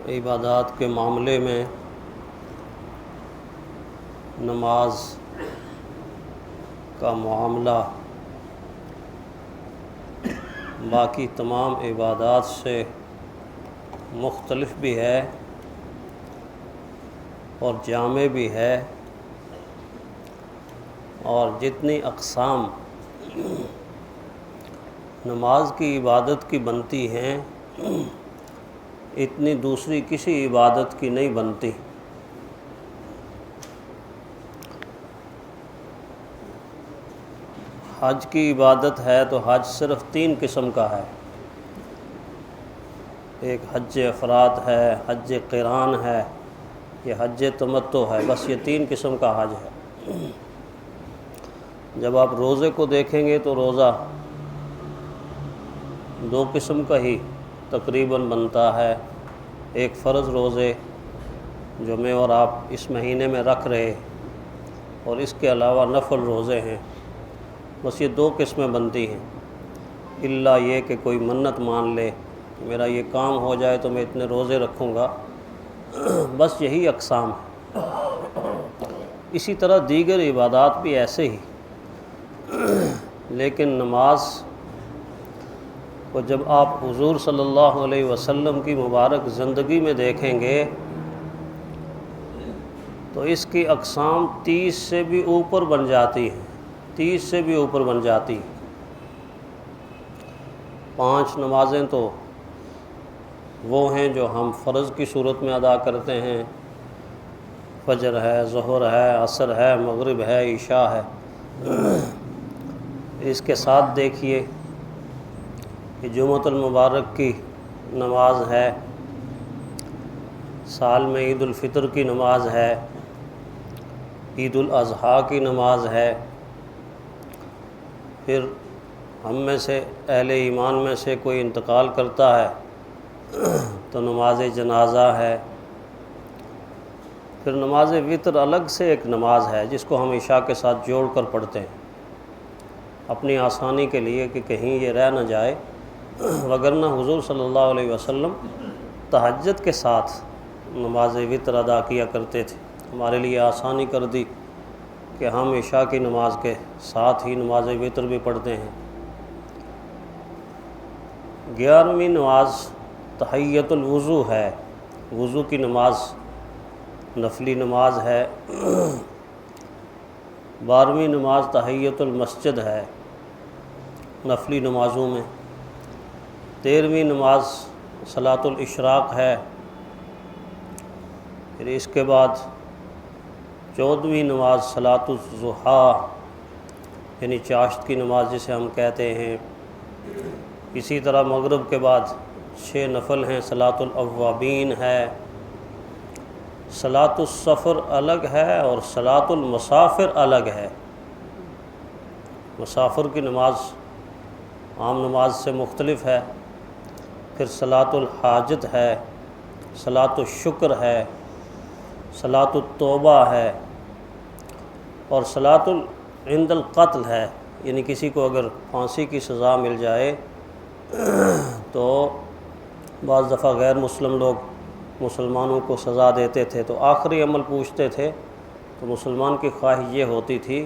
عبادات کے معاملے میں نماز کا معاملہ باقی تمام عبادات سے مختلف بھی ہے اور جامع بھی ہے، اور جتنی اقسام نماز کی عبادت کی بنتی ہیں اتنی دوسری کسی عبادت کی نہیں بنتی۔ حج کی عبادت ہے تو حج صرف 3 قسم کا ہے، ایک حج افراد ہے، حج قران ہے، یہ حج تمتع ہے، بس یہ 3 قسم کا حج ہے۔ جب آپ روزے کو دیکھیں گے تو روزہ 2 قسم کا ہی تقریباً بنتا ہے، ایک فرض روزے جو میں اور آپ اس مہینے میں رکھ رہے، اور اس کے علاوہ نفل روزے ہیں، بس یہ 2 قسمیں بنتی ہیں، الا یہ کہ کوئی منت مان لے میرا یہ کام ہو جائے تو میں اتنے روزے رکھوں گا، بس یہی اقسام ہے۔ اسی طرح دیگر عبادات بھی ایسے ہی، لیکن نماز کو جب آپ حضور صلی اللہ علیہ وسلم کی مبارک زندگی میں دیکھیں گے تو اس کی اقسام 30 سے بھی اوپر بن جاتی ہیں، 30 سے بھی اوپر بن جاتی ہیں۔ 5 نمازیں تو وہ ہیں جو ہم فرض کی صورت میں ادا کرتے ہیں، فجر ہے، ظہر ہے، عصر ہے، مغرب ہے، عشاء ہے۔ اس کے ساتھ دیکھیے کہ جمعۃ المبارک کی نماز ہے، سال میں عید الفطر کی نماز ہے، عید الاضحیٰ کی نماز ہے، پھر ہم میں سے اہل ایمان میں سے کوئی انتقال کرتا ہے تو نماز جنازہ ہے، پھر نماز وتر الگ سے ایک نماز ہے جس کو ہم عشاء کے ساتھ جوڑ کر پڑھتے ہیں اپنی آسانی کے لیے کہ کہیں یہ رہ نہ جائے، وگرنہ حضور صلی اللہ علیہ وسلم تہجد کے ساتھ نماز وتر ادا کیا کرتے تھے، ہمارے لیے آسانی کر دی کہ ہم عشاء کی نماز کے ساتھ ہی نماز وتر بھی پڑھتے ہیں۔ 11ویں نماز تحیۃ الوضو ہے، وضو کی نماز نفلی نماز ہے۔ 12ویں نماز تحیۃ المسجد ہے نفلی نمازوں میں۔ 13ویں نماز صلاۃ الاشراق ہے، پھر اس کے بعد 14ویں نماز صلاۃ الضحیٰ یعنی چاشت کی نماز جسے ہم کہتے ہیں۔ اسی طرح مغرب کے بعد 6 نفل ہیں، صلاۃ الاوابین ہے، صلاۃ السفر الگ ہے اور صلاۃ المسافر الگ ہے۔ مسافر کی نماز عام نماز سے مختلف ہے۔ پھر صلاۃ الحاجت ہے، صلاۃ الشکر ہے، صلاۃ التوبہ ہے، اور صلاۃ عند القتل ہے، یعنی کسی کو اگر پھانسی کی سزا مل جائے تو بعض دفعہ غیر مسلم لوگ مسلمانوں کو سزا دیتے تھے تو آخری عمل پوچھتے تھے، تو مسلمان کی خواہش یہ ہوتی تھی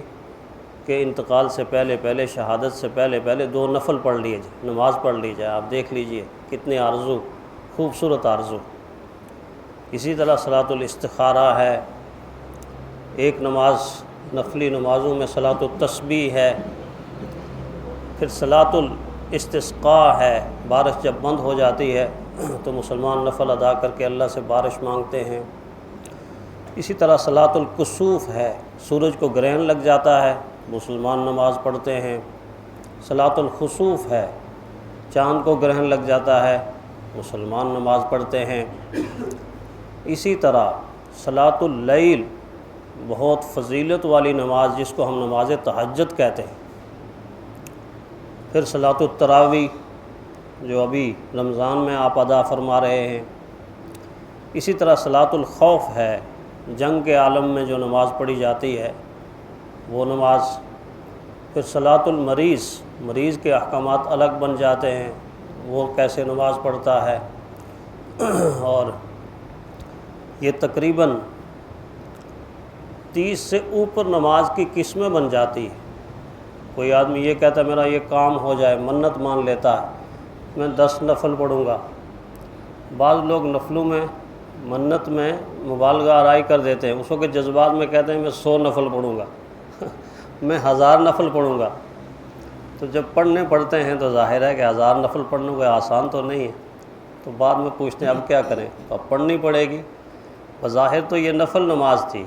کہ انتقال سے پہلے شہادت سے پہلے 2 نفل پڑھ لیے جائے، نماز پڑھ لی جائے۔ آپ دیکھ لیجئے کتنے آرزو، خوبصورت آرزو۔ اسی طرح صلاۃ الاستخارہ ہے، ایک نماز نفلی نمازوں میں صلاۃ التسبیح ہے، پھر صلاۃ الاستسقاء ہے، بارش جب بند ہو جاتی ہے تو مسلمان نفل ادا کر کے اللہ سے بارش مانگتے ہیں۔ اسی طرح صلاۃ الکسوف ہے، سورج کو گرہن لگ جاتا ہے، مسلمان نماز پڑھتے ہیں۔ صلاۃ الخسوف ہے، چاند کو گرہن لگ جاتا ہے، مسلمان نماز پڑھتے ہیں۔ اسی طرح صلاۃ اللیل بہت فضیلت والی نماز جس کو ہم نماز تہجد کہتے ہیں۔ پھر صلاۃ التراویح جو ابھی رمضان میں آپ ادا فرما رہے ہیں۔ اسی طرح صلاۃ الخوف ہے، جنگ کے عالم میں جو نماز پڑھی جاتی ہے وہ نماز۔ پھر صلاۃ المریض، مریض کے احکامات الگ بن جاتے ہیں، وہ کیسے نماز پڑھتا ہے۔ اور یہ تقریباً 30 سے اوپر نماز کی قسمیں بن جاتی ہیں۔ کوئی آدمی یہ کہتا ہے میرا یہ کام ہو جائے، منت مان لیتا ہے، میں 10 نفل پڑھوں گا۔ بعض لوگ نفلوں میں منت میں مبالغہ آرائی کر دیتے ہیں، اس وقت جذبات میں کہتے ہیں میں 100 نفل پڑھوں گا میں 1000 نفل پڑھوں گا۔ تو جب پڑھنے پڑتے ہیں تو ظاہر ہے کہ 1000 نفل پڑھنا کوئی آسان تو نہیں ہے، تو بعد میں پوچھتے ہیں اب کیا کریں، تو اب پڑھنی پڑے گی۔ بظاہر تو یہ نفل نماز تھی،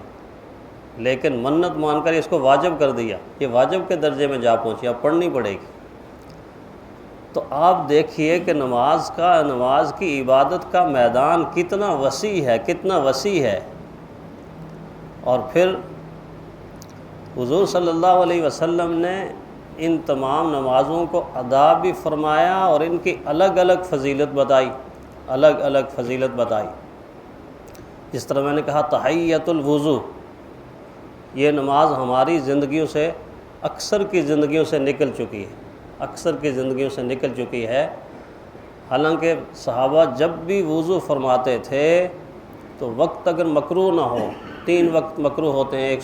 لیکن منت مان کر اس کو واجب کر دیا، یہ واجب کے درجے میں جا پہنچی، اب پڑھنی پڑے گی۔ تو آپ دیکھیے کہ نماز کی عبادت کا میدان کتنا وسیع ہے، کتنا وسیع ہے۔ اور پھر حضور صلی اللہ علیہ وسلم نے ان تمام نمازوں کو ادا بھی فرمایا اور ان کی الگ الگ فضیلت بتائی، الگ الگ فضیلت بتائی۔ جس طرح میں نے کہا تحیۃ الوضو، یہ نماز ہماری زندگیوں سے، اکثر کی زندگیوں سے نکل چکی ہے، اکثر کی زندگیوں سے نکل چکی ہے۔ حالانکہ صحابہ جب بھی وضو فرماتے تھے تو وقت اگر مکروہ نہ ہو، 3 وقت مکروہ ہوتے ہیں، ایک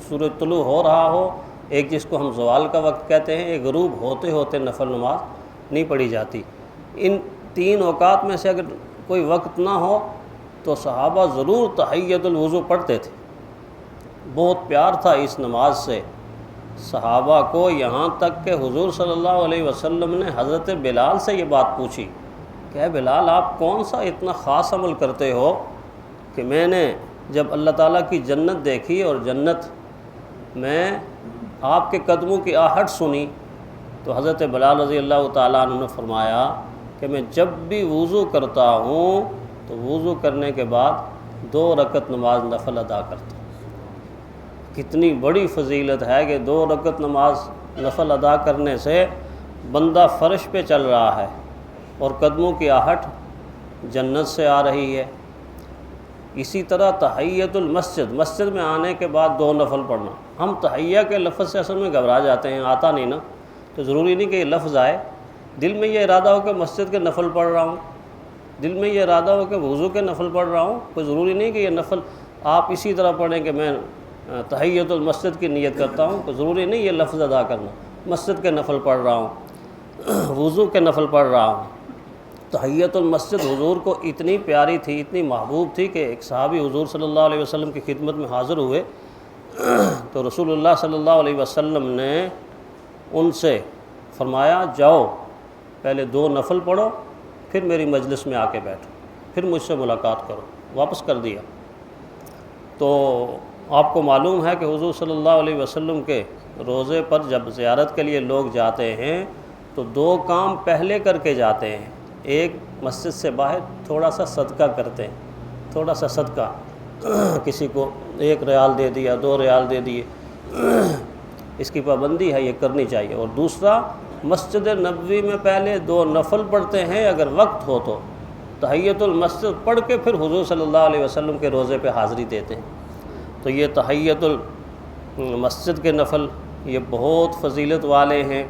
سورج طلوع ہو رہا ہو، ایک جس کو ہم زوال کا وقت کہتے ہیں، ایک غروب ہوتے ہوتے نفل نماز نہیں پڑھی جاتی۔ ان 3 اوقات میں سے اگر کوئی وقت نہ ہو تو صحابہ ضرور تحیۃ الوضو پڑھتے تھے۔ بہت پیار تھا اس نماز سے صحابہ کو، یہاں تک کہ حضور صلی اللہ علیہ وسلم نے حضرت بلال سے یہ بات پوچھی کہ اے بلال آپ کون سا اتنا خاص عمل کرتے ہو کہ میں نے جب اللہ تعالیٰ کی جنت دیکھی اور جنت میں آپ کے قدموں کی آہٹ سنی تو حضرت بلال رضی اللہ تعالیٰ عنہ نے فرمایا کہ میں جب بھی وضو کرتا ہوں تو وضو کرنے کے بعد 2 رکعت نماز نفل ادا کرتا ہوں۔ کتنی بڑی فضیلت ہے کہ 2 رکعت نماز نفل ادا کرنے سے بندہ فرش پہ چل رہا ہے اور قدموں کی آہٹ جنت سے آ رہی ہے۔ اسی طرح تحیۃ المسجد، مسجد میں آنے کے بعد 2 نفل پڑھنا۔ ہم تحیہ کے لفظ سے اصل میں گھبرا جاتے ہیں، آتا نہیں نا، تو ضروری نہیں کہ یہ لفظ آئے، دل میں یہ ارادہ ہو کہ مسجد کے نفل پڑھ رہا ہوں، دل میں یہ ارادہ ہو کہ وضو کے نفل پڑھ رہا ہوں، کوئی ضروری نہیں کہ یہ نفل آپ اسی طرح پڑھیں کہ میں تحیۃ المسجد کی نیت کرتا ہوں، کوئی ضروری نہیں یہ لفظ ادا کرنا، مسجد کے نفل پڑھ رہا ہوں، وضو کے نفل پڑھ رہا ہوں۔ تحیۃ المسجد حضور کو اتنی پیاری تھی، اتنی محبوب تھی کہ ایک صحابی حضور صلی اللہ علیہ وسلم کی خدمت میں حاضر ہوئے تو رسول اللہ صلی اللہ علیہ وسلم نے ان سے فرمایا جاؤ پہلے 2 نفل پڑھو، پھر میری مجلس میں آ کے بیٹھو، پھر مجھ سے ملاقات کرو، واپس کر دیا۔ تو آپ کو معلوم ہے کہ حضور صلی اللہ علیہ وسلم کے روضے پر جب زیارت کے لیے لوگ جاتے ہیں تو 2 کام پہلے کر کے جاتے ہیں۔ ایک مسجد سے باہر تھوڑا سا صدقہ کرتے ہیں، تھوڑا سا صدقہ، کسی کو 1 ریال دے دیا، 2 ریال دے دیے، اس کی پابندی ہے، یہ کرنی چاہیے۔ اور دوسرا مسجد نبوی میں پہلے 2 نفل پڑھتے ہیں، اگر وقت ہو تو تحیۃ المسجد پڑھ کے پھر حضور صلی اللہ علیہ وسلم کے روضے پہ حاضری دیتے ہیں۔ تو یہ تحیۃ المسجد کے نفل یہ بہت فضیلت والے ہیں۔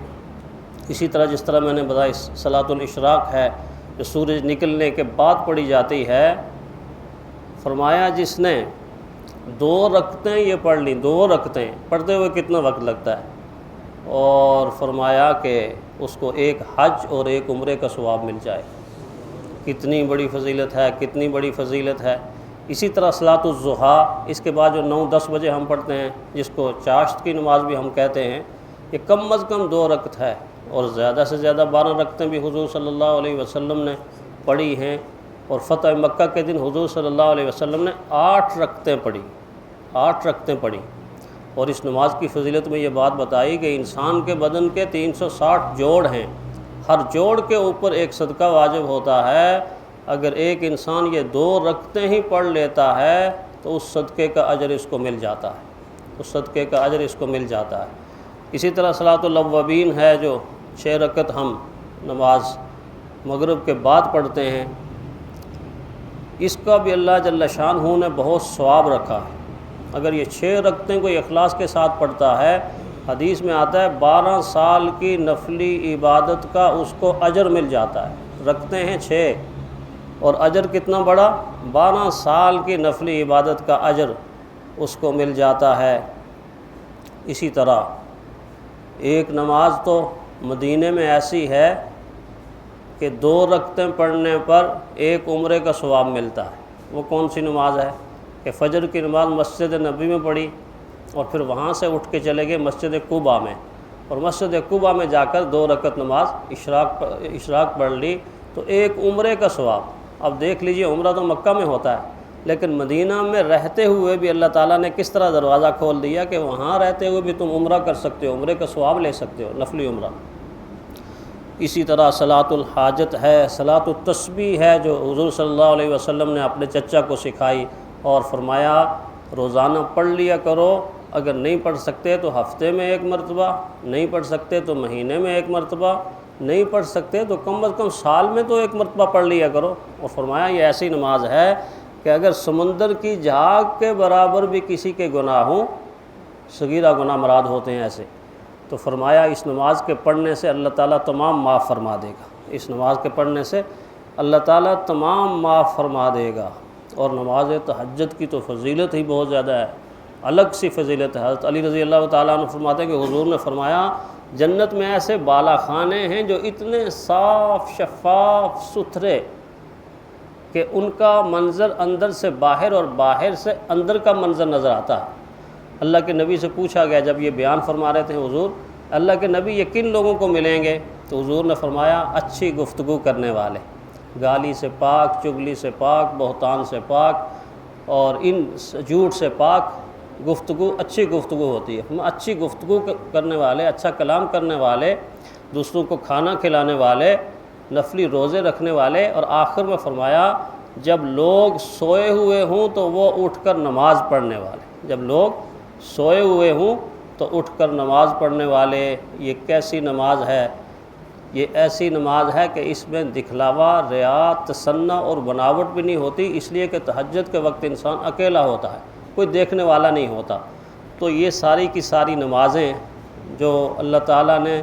اسی طرح جس طرح میں نے بتایا صلاۃ الاشراق ہے جو سورج نکلنے کے بعد پڑھی جاتی ہے، فرمایا جس نے 2 رکعتیں یہ پڑھ لیں، 2 رکعتیں پڑھتے ہوئے کتنا وقت لگتا ہے، اور فرمایا کہ اس کو 1 حج اور 1 عمرے کا ثواب مل جائے۔ کتنی بڑی فضیلت ہے، کتنی بڑی فضیلت ہے۔ اسی طرح صلاۃ الضحیٰ، اس کے بعد جو 9-10 بجے ہم پڑھتے ہیں جس کو چاشت کی نماز بھی ہم کہتے ہیں، یہ کم از کم 2 رکعت ہے، اور زیادہ سے زیادہ 12 رکعتیں بھی حضور صلی اللہ علیہ وسلم نے پڑھی ہیں۔ اور فتح مکہ کے دن حضور صلی اللہ علیہ وسلم نے 8 رکعتیں پڑھی، 8 رکعتیں پڑھی۔ اور اس نماز کی فضیلت میں یہ بات بتائی کہ انسان کے بدن کے 360 جوڑ ہیں، ہر جوڑ کے اوپر ایک صدقہ واجب ہوتا ہے۔ اگر ایک انسان یہ 2 رکعتیں ہی پڑھ لیتا ہے تو اس صدقے کا اجر اس کو مل جاتا ہے، اس صدقے کا اجر اس کو مل جاتا ہے۔ اسی طرح صلاۃ الاوابین ہے جو 6 رکعت ہم نماز مغرب کے بعد پڑھتے ہیں، اس کا بھی اللہ جل شانہ نے بہت ثواب رکھا ہے۔ اگر یہ 6 رکعتیں کوئی اخلاص کے ساتھ پڑھتا ہے، حدیث میں آتا ہے 12 سال کی نفلی عبادت کا اس کو اجر مل جاتا ہے۔ رکعتیں ہیں 6، اور اجر کتنا بڑا؟ 12 سال کی نفلی عبادت کا اجر اس کو مل جاتا ہے۔ اسی طرح ایک نماز تو مدینے میں ایسی ہے کہ 2 رکعتیں پڑھنے پر 1 عمرے کا ثواب ملتا ہے۔ وہ کون سی نماز ہے کہ فجر کی نماز مسجد نبی میں پڑھی اور پھر وہاں سے اٹھ کے چلے گئے مسجد قباء میں، اور مسجد قباء میں جا کر 2 رکعت نماز اشراق پڑھ لی تو 1 عمرے کا ثواب۔ اب دیکھ لیجئے عمرہ تو مکہ میں ہوتا ہے، لیکن مدینہ میں رہتے ہوئے بھی اللہ تعالیٰ نے کس طرح دروازہ کھول دیا کہ وہاں رہتے ہوئے بھی تم عمرہ کر سکتے ہو، عمرے کا ثواب لے سکتے ہو، نفلی عمرہ۔ اسی طرح صلاۃ الحاجت ہے، صلاۃ التسبیح ہے جو حضور صلی اللہ علیہ وسلم نے اپنے چچا کو سکھائی اور فرمایا روزانہ پڑھ لیا کرو، اگر نہیں پڑھ سکتے تو ہفتے میں 1 مرتبہ، نہیں پڑھ سکتے تو مہینے میں 1 مرتبہ، نہیں پڑھ سکتے تو کم از کم سال میں تو 1 مرتبہ پڑھ لیا کرو۔ اور فرمایا یہ ایسی نماز ہے کہ اگر سمندر کی جھاگ کے برابر بھی کسی کے گناہ ہوں، صغیرہ گناہ مراد ہوتے ہیں ایسے، تو فرمایا اس نماز کے پڑھنے سے اللہ تعالیٰ تمام معاف فرما دے گا، اس نماز کے پڑھنے سے اللہ تعالیٰ تمام معاف فرما دے گا۔ اور نماز تہجد کی تو فضیلت ہی بہت زیادہ ہے، الگ سی فضیلت ہے۔ حضرت علی رضی اللہ تعالیٰ عنہ فرماتے ہیں کہ حضور نے فرمایا جنت میں ایسے بالا خانے ہیں جو اتنے صاف شفاف ستھرے کہ ان کا منظر اندر سے باہر اور باہر سے اندر کا منظر نظر آتا ہے۔ اللہ کے نبی سے پوچھا گیا جب یہ بیان فرما رہے تھے حضور اللہ کے نبی یہ کن لوگوں کو ملیں گے، تو حضور نے فرمایا اچھی گفتگو کرنے والے، گالی سے پاک، چغلی سے پاک، بہتان سے پاک اور ان جھوٹ سے پاک گفتگو، اچھی گفتگو ہوتی ہے۔ اچھی گفتگو کرنے والے، اچھا کلام کرنے والے، دوسروں کو کھانا کھلانے والے، نفلی روزے رکھنے والے، اور آخر میں فرمایا جب لوگ سوئے ہوئے ہوں تو وہ اٹھ کر نماز پڑھنے والے، جب لوگ سوئے ہوئے ہوں تو اٹھ کر نماز پڑھنے والے۔ یہ کیسی نماز ہے؟ یہ ایسی نماز ہے کہ اس میں دکھلاوا، ریا، تصنع اور بناوٹ بھی نہیں ہوتی، اس لیے کہ تہجد کے وقت انسان اکیلا ہوتا ہے، کوئی دیکھنے والا نہیں ہوتا۔ تو یہ ساری کی ساری نمازیں جو اللہ تعالیٰ نے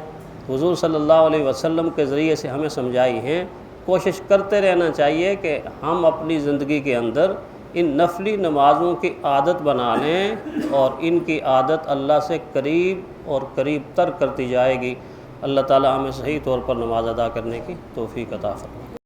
حضور صلی اللہ علیہ وسلم کے ذریعے سے ہمیں سمجھائی ہیں، کوشش کرتے رہنا چاہیے کہ ہم اپنی زندگی کے اندر ان نفلی نمازوں کی عادت بنا لیں، اور ان کی عادت اللہ سے قریب اور قریب تر کرتی جائے گی۔ اللہ تعالیٰ ہمیں صحیح طور پر نماز ادا کرنے کی توفیق عطا فرمائے۔